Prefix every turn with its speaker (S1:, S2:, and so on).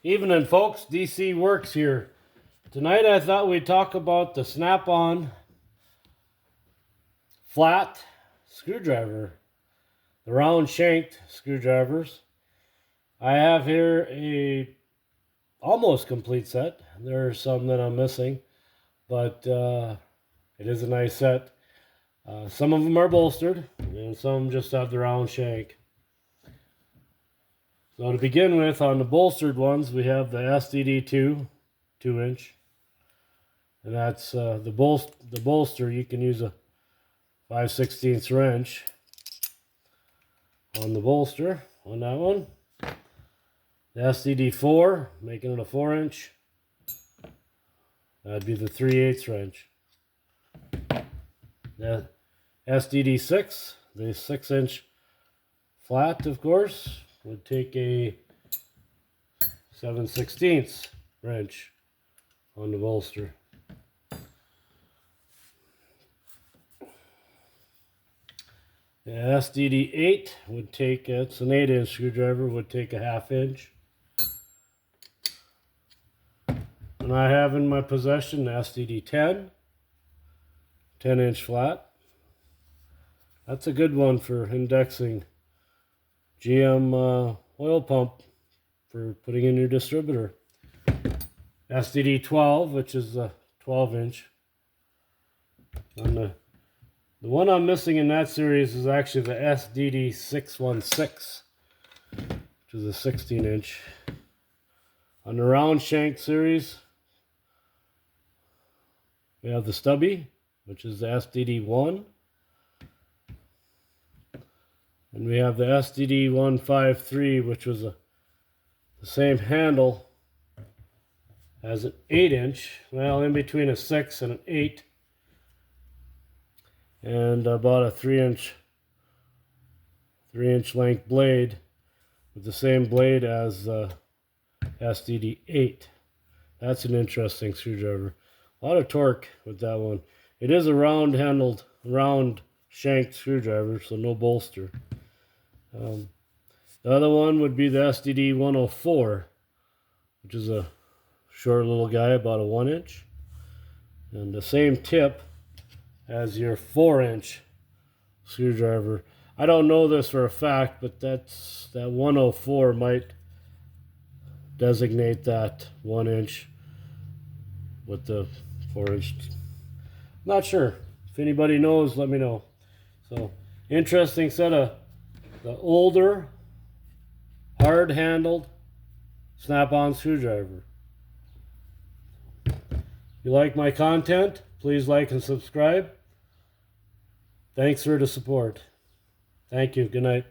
S1: Evening, folks. DC Works here. Tonight I thought we'd talk about the Snap-on flat screwdriver, the round shanked screwdrivers. I have here a almost complete set. There are some that I'm missing, but it is a nice set. Some of them are bolstered, and some just have the round shank. So to begin with, on the bolstered ones, we have the SDD2 2-inch, and that's the bolster. You can use a 5/16 wrench on the bolster on that one. The SDD4, making it a 4-inch. That'd be the 3/8 wrench. The SDD6, the 6-inch flat, of course, would take a 7/16 wrench on the bolster. The SDD8 would take, it's an 8-inch screwdriver, would take a 1/2 inch. And I have in my possession the SDD10, 10-inch flat. That's a good one for indexing GM oil pump for putting in your distributor. SDD12, which is a 12-inch. And the one I'm missing in that series is actually the SDD616, which is a 16-inch. On the round shank series, we have the stubby, which is the SDD1. And we have the SDD153, which was the same handle as an 8-inch. Well, in between a 6 and an 8. And about a 3-inch length blade with the same blade as SDD8. That's an interesting screwdriver. A lot of torque with that one. It is a round shanked screwdriver, so no bolster. The other one would be the SDD104, which is a short little guy, about a 1-inch. And the same tip as your 4-inch screwdriver. I don't know this for a fact, but that 104 might designate that 1-inch with the 4-inch. Not sure. If anybody knows, let me know. So, interesting set of the older, hard-handled Snap-on screwdriver. If you like my content, please like and subscribe. Thanks for the support. Thank you. Good night.